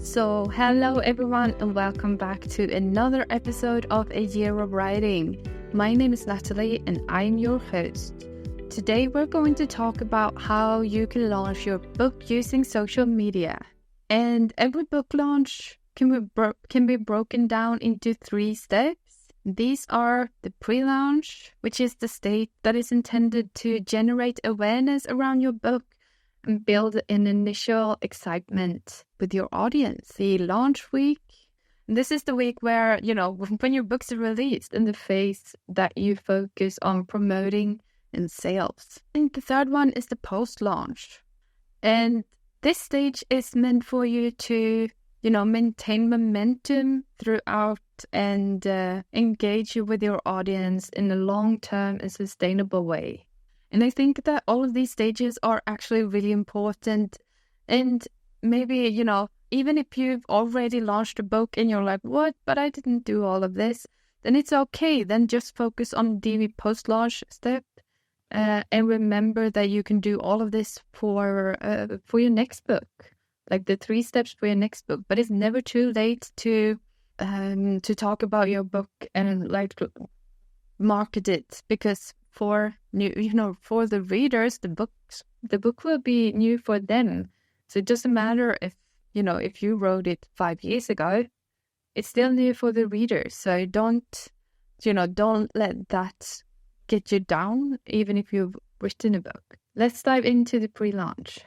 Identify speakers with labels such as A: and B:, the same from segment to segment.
A: So, hello everyone, and welcome back to another episode of A Year of Writing. My name is Natalie, and I'm your host. Today, we're going to talk about how you can launch your book using social media. And every book launch can be broken down into 3 steps. These are the pre-launch, which is the state that is intended to generate awareness around your book and build an initial excitement with your audience. The launch week, this is the week where, when your books are released, and the phase that you focus on promoting and sales. And the third one is the post-launch. And this stage is meant for you to, maintain momentum throughout and engage with your audience in a long-term and sustainable way. And I think that all of these stages are actually really important. And maybe, even if you've already launched a book and you're like, what? But I didn't do all of this. Then it's okay. Then just focus on the post-launch step. And remember that you can do all of this for your next book. Like the 3 steps for your next book. But it's never too late to talk about your book and market it, because for the readers, the book will be new for them. So it doesn't matter if you wrote it 5 years ago, it's still new for the readers. So don't let that get you down, even if you've written a book. Let's dive into the pre-launch.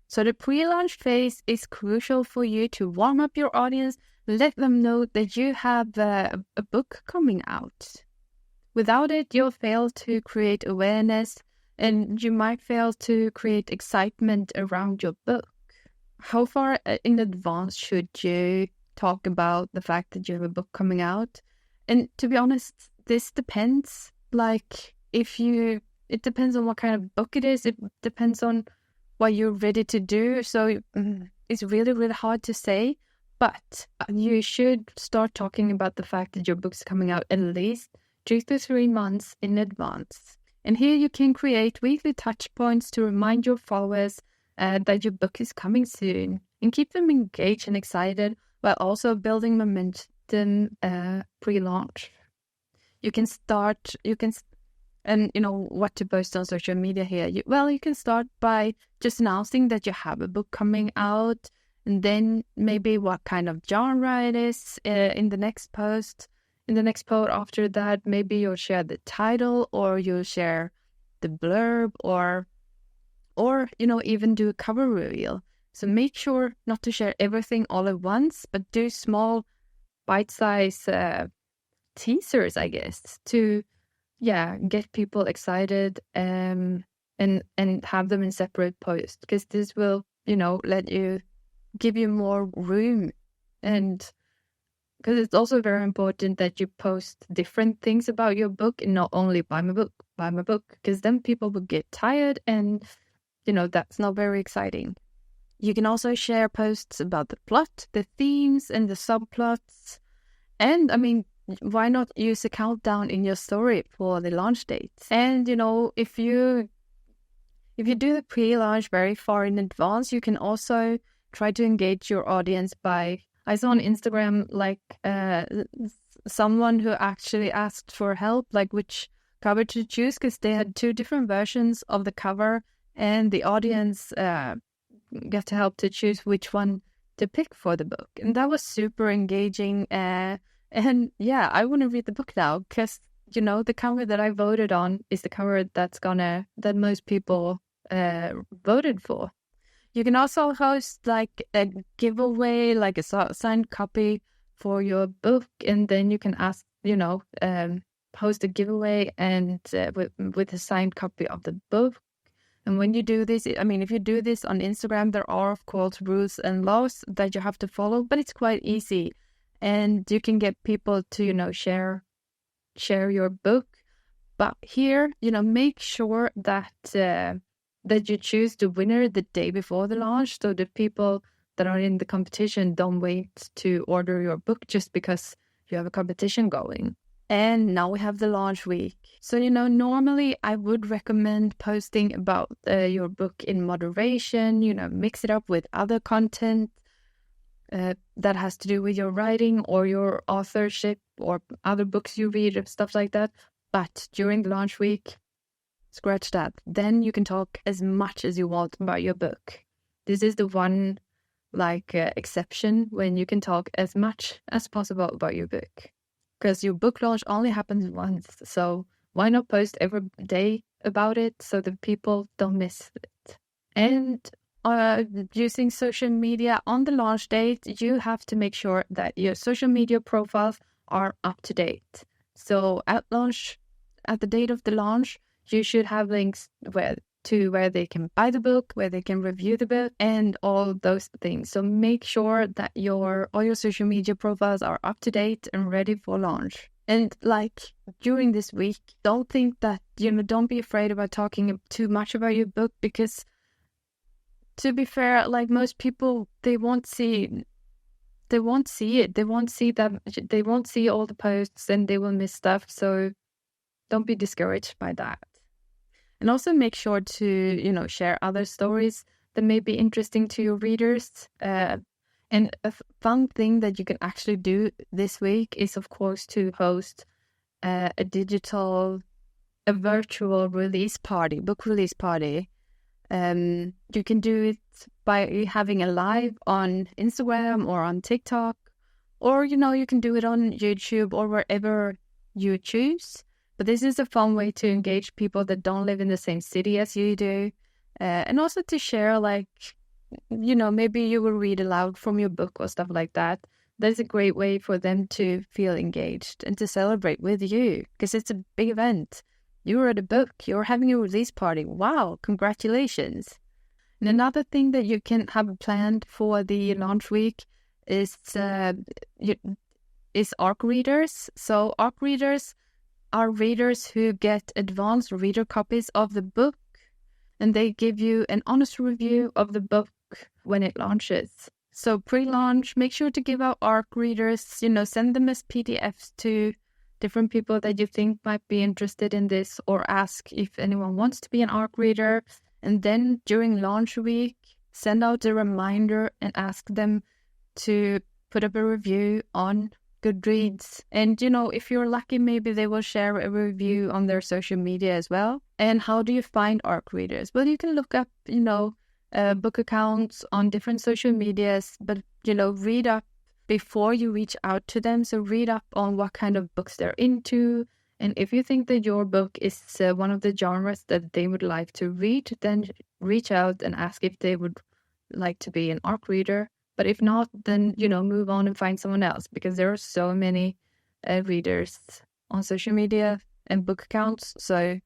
A: So the pre-launch phase is crucial for you to warm up your audience, let them know that you have a book coming out. Without it, you'll fail to create awareness, and you might fail to create excitement around your book. How far in advance should you talk about the fact that you have a book coming out? And to be honest, this depends. It depends on what kind of book it is. It depends on what you're ready to do. So it's really, really hard to say. But you should start talking about the fact that your book's coming out at least 2 to 3 months in advance. And here you can create weekly touch points to remind your followers that your book is coming soon, and keep them engaged and excited while also building momentum pre-launch. What to post on social media here. You can start by just announcing that you have a book coming out, and then maybe what kind of genre it is in the next post. In the next post after that, maybe you'll share the title, or you'll share the blurb, or even do a cover reveal. So make sure not to share everything all at once, but do small bite-sized teasers, I guess, to get people excited and have them in separate posts, because this will give you more room. And because it's also very important that you post different things about your book, and not only buy my book, because then people will get tired, and that's not very exciting. You can also share posts about the plot, the themes, and the subplots. And why not use a countdown in your story for the launch date? And if you do the pre-launch very far in advance, you can also try to engage your audience by, I saw on Instagram someone who actually asked for help, which cover to choose, because they had 2 different versions of the cover, and the audience got to help to choose which one to pick for the book. And that was super engaging. And I want to read the book now, because the cover that I voted on is the cover that most people voted for. You can also host a giveaway, a signed copy for your book, and then you can ask, host a giveaway and with a signed copy of the book. And when you do this, if you do this on Instagram, there are, of course, rules and laws that you have to follow, but it's quite easy. And you can get people to, share your book. But here, make sure that you choose the winner the day before the launch, so the people that are in the competition don't wait to order your book just because you have a competition going. And now we have the launch week. So, normally I would recommend posting about your book in moderation, mix it up with other content. that has to do with your writing or your authorship or other books you read or stuff like that. But during the launch week, scratch that. Then you can talk as much as you want about your book. This is the one exception when you can talk as much as possible about your book, because your book launch only happens once. So why not post every day about it so that people don't miss it? And using social media on the launch date, you have to make sure that your social media profiles are up to date. So at launch, at the date of the launch, you should have links where they can buy the book, where they can review the book, and all those things. So make sure that all your social media profiles are up to date and ready for launch. And during this week, don't think that, don't be afraid about talking too much about your book, because to be fair, most people, they won't see it. They won't see all the posts, and they will miss stuff. So don't be discouraged by that. And also make sure to, share other stories that may be interesting to your readers. And a fun thing that you can actually do this week is, of course, to host a virtual release party, book release party. You can do it by having a live on Instagram or on TikTok, or, you can do it on YouTube or wherever you choose. But this is a fun way to engage people that don't live in the same city as you do. And also to share, maybe you will read aloud from your book or stuff like that. That's a great way for them to feel engaged and to celebrate with you, because it's a big event. You wrote a book, you're having a release party. Wow, congratulations. And another thing that you can have planned for the launch week is ARC readers. So ARC readers are readers who get advanced reader copies of the book, and they give you an honest review of the book when it launches. So pre-launch, make sure to give out ARC readers, send them as PDFs to different people that you think might be interested in this, or ask if anyone wants to be an ARC reader. And then during launch week, send out a reminder and ask them to put up a review on Goodreads. And, if you're lucky, maybe they will share a review on their social media as well. And how do you find ARC readers? Well, you can look up, book accounts on different social medias, but, read up before you reach out to them. So read up on what kind of books they're into. And if you think that your book is one of the genres that they would like to read, then reach out and ask if they would like to be an ARC reader. But if not, then, move on and find someone else, because there are so many readers on social media and book accounts. So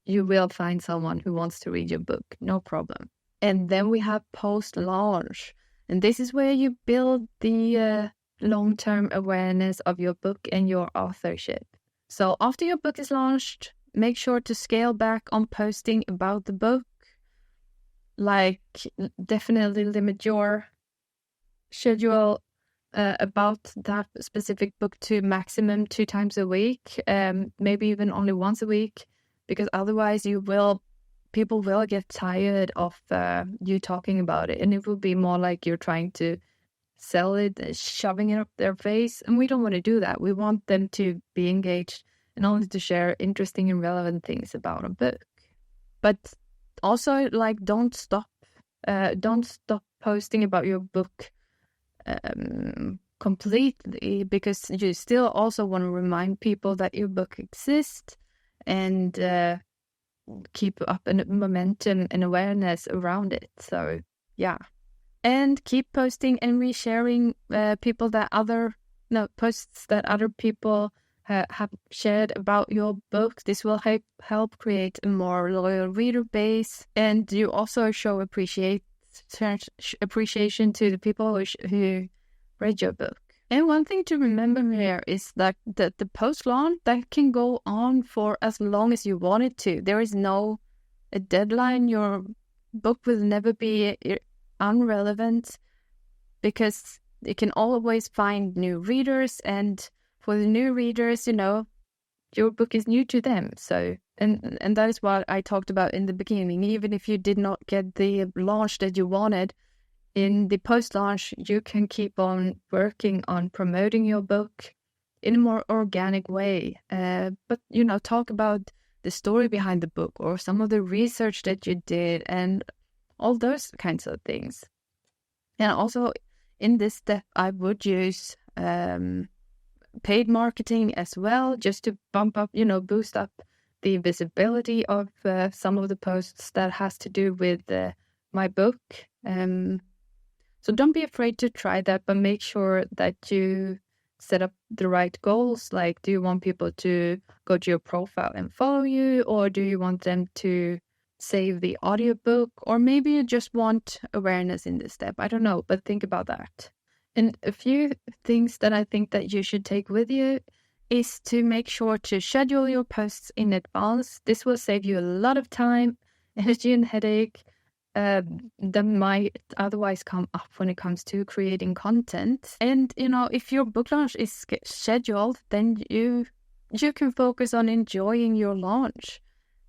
A: you will find someone who wants to read your book, no problem. And then we have post-launch. And this is where you build the long-term awareness of your book and your authorship. So after your book is launched, make sure to scale back on posting about the book. Definitely limit your schedule about that specific book to maximum 2 times a week, maybe even only once a week, because otherwise people will get tired of you talking about it, and it will be more like you're trying to sell it, shoving it up their face, and we don't want to do that. We want them to be engaged and only to share interesting and relevant things about a book. But also, don't stop posting about your book completely, because you still also want to remind people that your book exists, and keep up a momentum and awareness around it. So yeah, and keep posting and resharing posts that other people have shared about your book. This will help create a more loyal reader base, and you also show appreciation to the people who read your book. And one thing to remember here is that the post-launch, that can go on for as long as you want it to. There is no a deadline. Your book will never be irrelevant, because it can always find new readers, and for the new readers, your book is new to them. So, and that is what I talked about in the beginning. Even if you did not get the launch that you wanted, in the post-launch, you can keep on working on promoting your book in a more organic way. But, talk about the story behind the book or some of the research that you did and all those kinds of things. And also in this step, I would use paid marketing as well, just to bump up, boost up the visibility of some of the posts that has to do with my book. So don't be afraid to try that, but make sure that you set up the right goals. Like, do you want people to go to your profile and follow you, or do you want them to save the audiobook, or maybe you just want awareness in this step? I don't know, but think about that. And a few things that I think that you should take with you is to make sure to schedule your posts in advance. This will save you a lot of time, energy, and headache that might otherwise come up when it comes to creating content. And, if your book launch is scheduled, then you can focus on enjoying your launch.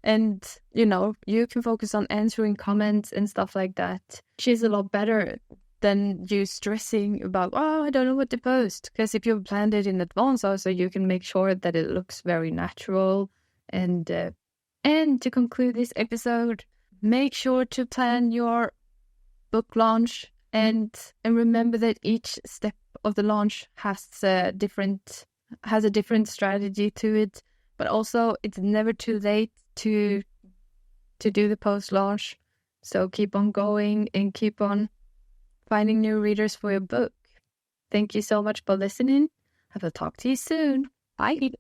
A: And, you can focus on answering comments and stuff like that, which is a lot better than you stressing about, I don't know what to post. Because if you've planned it in advance, also, you can make sure that it looks very natural. And to conclude this episode, make sure to plan your book launch and remember that each step of the launch has a different strategy to it. But also, it's never too late to do the post-launch. So keep on going and keep on finding new readers for your book. Thank you so much for listening. I will talk to you soon. Bye.